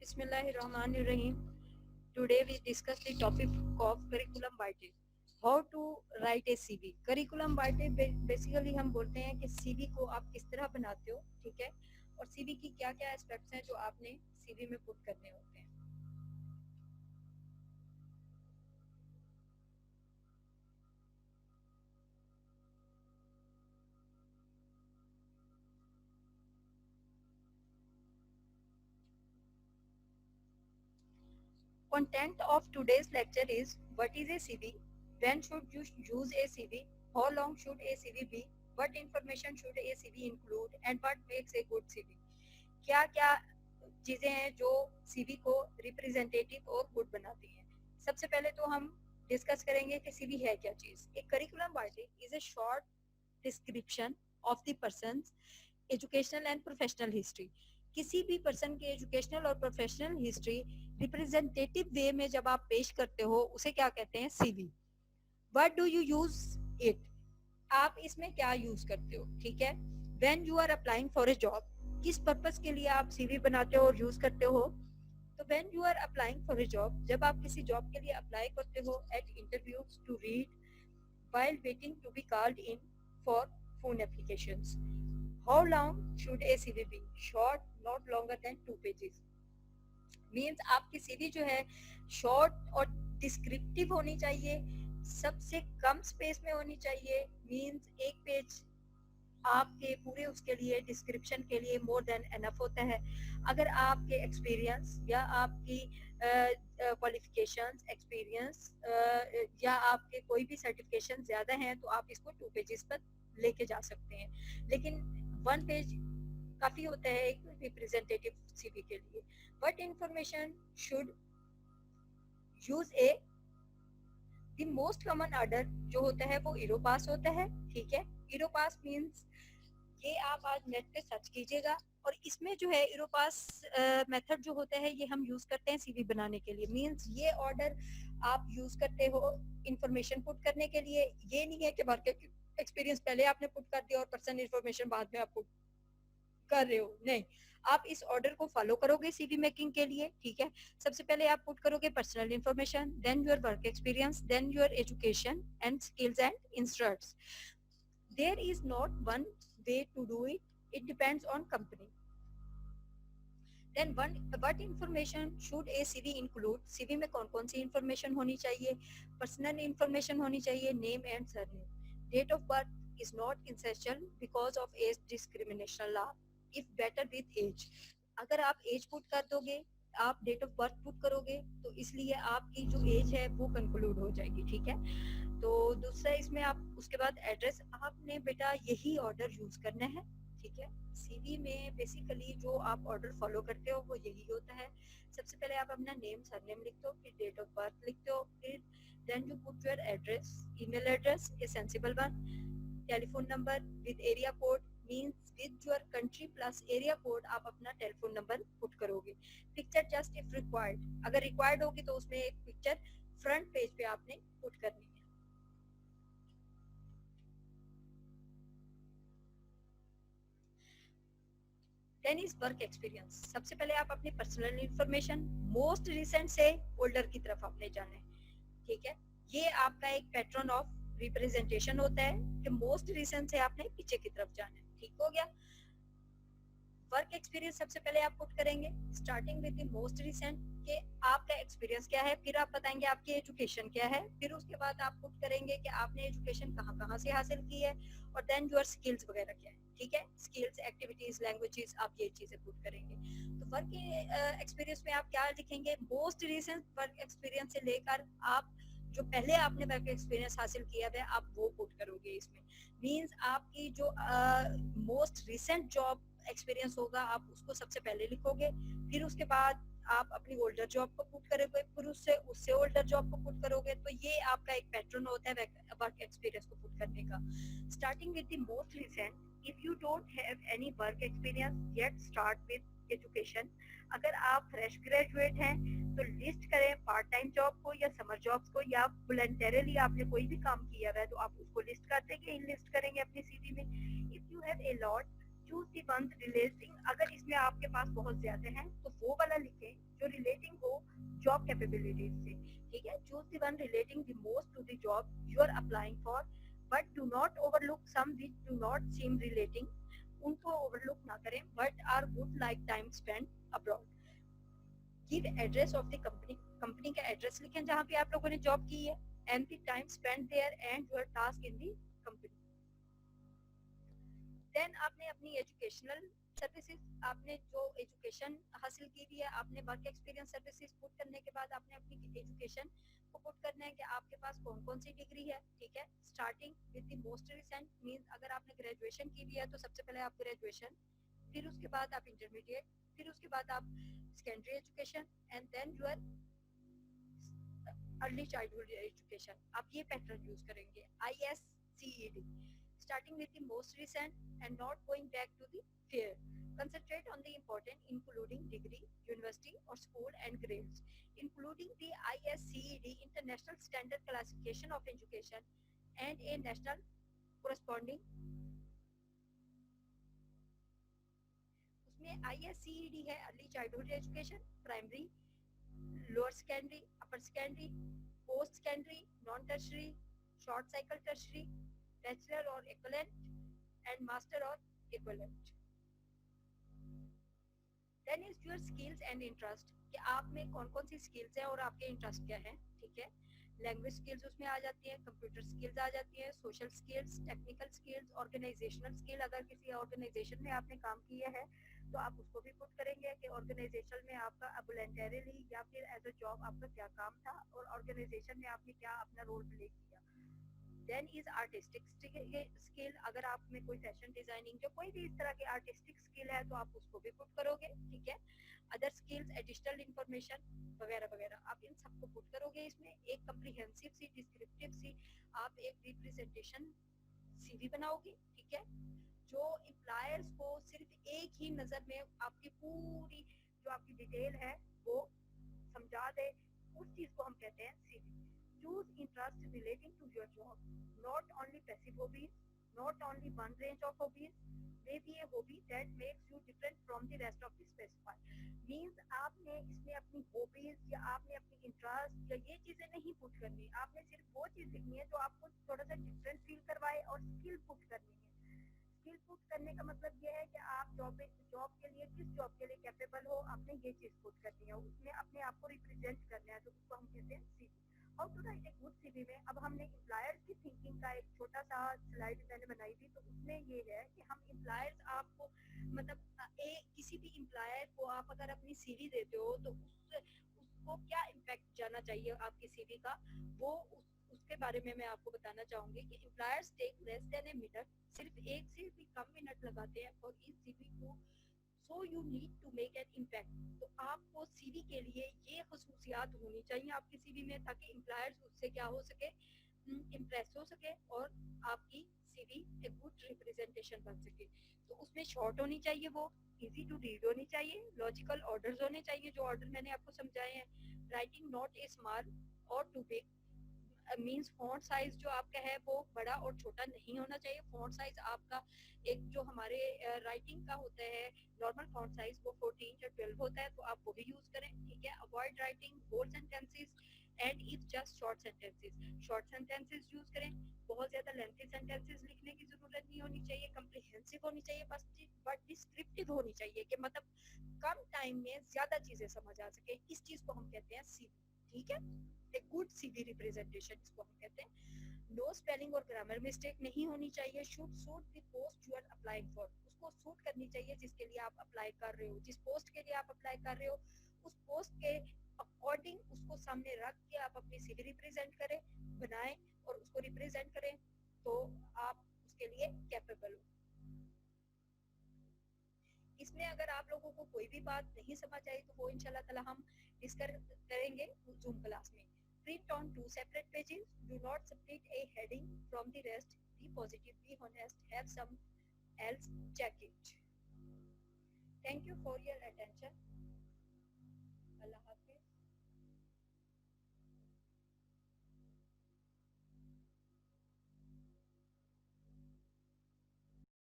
Bismillahirrahmanirrahim. Today we discuss the topic of curriculum vitae. How to write a CV. Curriculum vitae basically हम बोलते हैं कि CV को आप किस तरह बनाते हो, ठीक है, और CV की क्या क्या एस्पेक्ट्स हैं जो आपने CV में पुट करने होते हैं. Content of today's lecture is what is a CV, when should you use a CV, how long should a CV be, what information should a CV include, and what makes a good CV. क्या क्या चीज़ें हैं जो CV को representative और good बनाती हैं. सबसे पहले तो हम डिस्कस करेंगे कि सीवी है क्या चीज़. एक curriculum whiting is a short description of the persons educational and professional history. किसी भी पर्सन की एजुकेशनल और प्रोफेशनल हिस्ट्री रिप्रेजेंटेटिव वे में जब आप पेश करते हो उसे क्या कहते हैं, CV. What do you use it, आप इसमें क्या यूज करते हो, ठीक है. When you are applying for a job, किस पर्पस के लिए आप सीवी बनाते हो और यूज करते हो. तो when you are applying for a job, जब आप किसी जॉब के लिए अप्लाई करते हो, at interviews, to read, while waiting to be called in for phone applications. How long should a CV be? Short, not longer than 2 pages. Means आपकी CV जो है शॉर्ट और डिस्क्रिप्टिव होनी चाहिए, सबसे कम स्पेस में होनी चाहिए. मीन्स एक पेज आपके पूरे उसके लिए डिस्क्रिप्शन के लिए मोर देन एनफ होता है. अगर आपके एक्सपीरियंस या आपकी क्वालिफिकेशंस, एक्सपीरियंस या आपके कोई भी सर्टिफिकेशन ज़्यादा हैं तो आप इसको 2 पेजेस पर लेके जा सकते हैं. लेकिन 1 पेज काफ़ी होता है एक रिप्रेजेंटेटिव सीवी के लिए. What information should use A, the most common order जो होता है वो इरोपास होता है, ठीक है. इरोपास मीन्स ये आप आज नेट पे सर्च कीजिएगा और इसमें जो है इरोपास मेथड जो होता है ये हम यूज करते हैं सीवी बनाने के लिए. मींस ये ऑर्डर आप यूज करते हो इंफॉर्मेशन पुट करने के लिए. ये नहीं है कि वर्क एक्सपीरियंस पहले आपने पुट कर दिया और पर्सनल इंफॉर्मेशन बाद में आप पुट कर रहे हो. नहीं, आप इस ऑर्डर को फॉलो करोगे सीवी मेकिंग के लिए, ठीक है. सबसे पहले आप पुट करोगे personal information, then your work experience, then your education and skills and instructs. There is not one way to do it. It depends on company. Then what information should a CV include? CV में कौन-कौन सी information होनी चाहिए? Personal information होनी चाहिए, name and surname. Date of birth is not essential because of age discrimination law. If better with age. अगर आप age put कर दोगे, आप डेट ऑफ बर्थ पुट करोगे तो इसलिए आपकी जो एज है वो कंक्लूड हो जाएगी, ठीक है. तो दूसरा इसमें आप उसके बाद एड्रेस, आपने बेटा यही ऑर्डर यूज करना है, ठीक है. सीवी में बेसिकली जो आप ऑर्डर फॉलो करते हो वो यही होता है. सबसे पहले आप अपना नेम, सरनेम लिखते हो, फिर डेट ऑफ बर्थ लिखते हो, फिर then you put your address, email address a sensible one, telephone number with area code, means with your country plus area code आप अपना टेलीफोन नंबर पुट करोगे. पिक्चर जस्ट इफ रिक्वायर्ड, अगर required होगी तो उसमें एक पिक्चर फ्रंट पेज पे आपने पुट करनी है. Then is work experience. सबसे पहले आप अपनी पर्सनल इंफॉर्मेशन मोस्ट रिसेंट से ओल्डर की तरफ आपने जाना है, ठीक है. ये आपका एक पैटर्न ऑफ रिप्रेजेंटेशन होता है कि मोस्ट रिसेंट से आपने पीछे की तरफ जाना है, ठीक हो गया. वर्क एक्सपीरियंस सबसे पहले आप पुट करेंगे starting with the most recent कि आपका एक्सपीरियंस क्या है, फिर आप बताएंगे आपकी एजुकेशन क्या है, फिर उसके बाद आप पुट करेंगे कि आपने एजुकेशन कहाँ से हासिल की है, और देन योर स्किल्स वगैरह क्या है, ठीक है. स्किल्स, एक्टिविटीज, लैंग्वेजेस, आप ये चीजें पुट करेंगे. तो वर्क एक्सपीरियंस में आप क्या लिखेंगे, मोस्ट रिसेंट वर्क एक्सपीरियंस से लेकर आप जो पहले आपने वर्क एक्सपीरियंस हासिल किया है आप वो पुट करोगे इसमें. मींस आपकी जो मोस्ट रिसेंट जॉब एक्सपीरियंस होगा आप उसको सबसे पहले लिखोगे, फिर उसके बाद आप अपनी ओल्डर जॉब को पुट करोगे, फिर उससे ओल्डर जॉब को पुट करोगे. तो ये आपका एक पैटर्न होता है वर्क एक्सपीरियंस को पुट करने का. Starting with the most recent, if you don't have any work experience yet, start with education. अगर आप फ्रेश ग्रेजुएट हैं तो लिस्ट करें पार्ट टाइम जॉब को या समर जॉब्स को, या वॉलंटरली आपने कोई भी काम किया है तो आप उसको लिस्ट कर देंगे, लिस्ट करेंगे अपनी सीवी में. If you have a lot choose the one relating, अगर इसमें आपके पास बहुत ज्यादा हैं तो वो वाला लिखें जो रिलेटिंग हो जॉब कैपेबिलिटीज से, ठीक है। Choose the one relating the most to the job you are applying for, but do not overlook some which do not seem relating, उनको ओवरलुक ना करें but are good like time spend abroad. Give address of the company, company का address लिखें जहाँ पे आप लोगों ने जॉब की है, and the time spend there and your task in the company. Then आपने अपनी एजुकेशनल सर्विसेज, आपने जो एजुकेशन हासिल की हुई है, आपने वर्क एक्सपीरियंस सर्विसेज पुट करने के बाद आपने अपनी एजुकेशन को पुट करना है कि आपके पास कौन कौन सी डिग्री है, ठीक है। Starting with the most recent means अगर आपने ग्रेजुएशन की हुई है तो सबसे पहले आप ग्रेजुएशन, फिर उसके बाद आप इंटरमीडिएट, फिर उसके बाद आप secondary education and then your early childhood education. आप ये पैटर्न यूज करेंगे, ISCED, starting with the most recent and not going back to the fair. Concentrate on the important including degree, university or school and grades, including the ISCED International Standard Classification of Education and a national corresponding, उसमें ISCED है early childhood education, primary, lower secondary, upper secondary, post secondary, non tertiary, short cycle tertiary, bachelor और equivalent and master और equivalent. Then is your skills and interest, कि आप में कौन कौन सी skills हैं और आपके इंटरेस्ट क्या हैं, ठीक है। लैंग्वेज स्किल्स उसमें आ जाती हैं, कंप्यूटर स्किल्स आ जाती हैं, social skills, technical skills, organisational skill, अगर किसी ऑर्गेनाइजेशन में आपने काम किया है तो आप उसको भी पुट करेंगे कि ऑर्गेनाइजेशन में आपका वॉलंटरली या फिर एज अ जॉब आपका क्या काम था और ऑर्गेनाइजेशन में आपने क्या अपना रोल प्ले किया। देन इज आर्टिस्टिक स्किल, अगर आप में कोई फैशन डिजाइनिंग जो कोई भी इस तरह की आर्टिस्टिक स्किल है तो आप उसको भी पुट करोगे, ठीक है। अदर स्किल्स, एडिशनल इंफॉर्मेशन वगैरह वगैरह, आप इन सबको पुट करोगे। इसमें एक कम्प्रिहेंसिव सी, डिस्क्रिप्टिव सी आप एक रिप्रेजेंटेशन CV बनाओगे, ठीक है, जो एम्प्लॉयर्स को सिर्फ एक ही नजर में आपकी पूरी जो आपकी डिटेल है वो समझा दे, उस चीज को हम कहते हैं CV। Choose interest relating to your job, not only passive hobbies, not only one range of hobbies, maybe a hobby that makes you different from the rest of the specified. Means आपने इसमें अपनी hobbies या आपने अपनी interest या ये चीजें नहीं पुट करनी, आपने सिर्फ वो चीज लिखनी है जो आपको थोड़ा सा डिफरेंट फील करवाए, और स्किल पुट करनी है। स्किल पुट करने का मतलब ये है कि आप जॉब के लिए, किस जॉब के लिए कैपेबल हो, आपने ये चीज पुट करनी है, उसमें अपने आप को रिप्रेजेंट करना है, तो उसको हम कहते हैं CV। How to write a good CV में अब हमने एम्प्लॉयर्स की थिंकिंग का एक छोटा सा स्लाइड मैंने बनाई थी, तो उसमें ये है कि हम एम्प्लॉयर्स आपको मतलब किसी भी एम्प्लॉयर को आप अगर अपनी CV देते हो तो उसको क्या इम्पैक्ट जाना चाहिए आपकी CV का, वो उसके बारे में मैं आपको बताना चाहूंगी कि employers take less than a minute, सिर्फ एक से भी कम मिनट लगाते हैं फॉर ईच CV को, so you need to make an impact. तो आपको CV के लिए ये खसूसियात होनी चाहिए आपकी CV में, ताकि एम्प्लॉयर्स उससे क्या हो सके, इम्प्रेस हो सके और आपकी CV एक गुड रिप्रेजेंटेशन बन सके। तो उसमें शॉर्ट होनी चाहिए, वो इजी टू रीड होनी चाहिए, लॉजिकल ऑर्डर्स होने चाहिए जो ऑर्डर मैंने आपको समझाए हैं। राइटिंग नॉट ए स्मॉल और too big, means font size जो आपका है वो बड़ा और छोटा नहीं होना चाहिए। फॉन्ट साइज आपका एक जो हमारे राइटिंग का होता है नॉर्मल फॉन्ट साइज वो 14 या 12 होता है, तो आप वो भी यूज करें, ठीक है। Avoid writing whole sentences and if just short sentences, short sentences use करें, बहुत ज्यादा लेंथी सेंटेंसेस लिखने की जरूरत नहीं होनी चाहिए, कम्प्रिहेंसिव होनी चाहिए बस, बट डिस्क्रिप्टिव होनी चाहिए कि मतलब कम टाइम में ज्यादा चीजें समझ आ सके। इस चीज को हम कहते हैं CV, ठीक है। ए गुड CV रिप्रेजेंटेशन इसको हम कहते हैं। नो स्पेलिंग और ग्रामर मिस्टेक नहीं होनी चाहिए। Should suit the post you are applying for, उसको सूट करनी चाहिए जिसके लिए आप अप्लाई कर रहे हो, जिस पोस्ट के लिए आप अप्लाई कर रहे हो उस पोस्ट के अकॉर्डिंग उसको सामने रख के आप अपनी CV रिप्रेजेंट करें, बनाएं और उसको रिप्रेजेंट करें, तो आप उसके लिए कैपेबल हो। इसमें अगर आप लोगों को कोई भी बात नहीं समझ आई तो वो इंशाल्लाह ताला हम डिस्कस करेंगे जूम क्लास में। Print on 2 separate pages. Do not split a heading from the rest. Be positive, be honest, have some else check it. Thank you for your attention.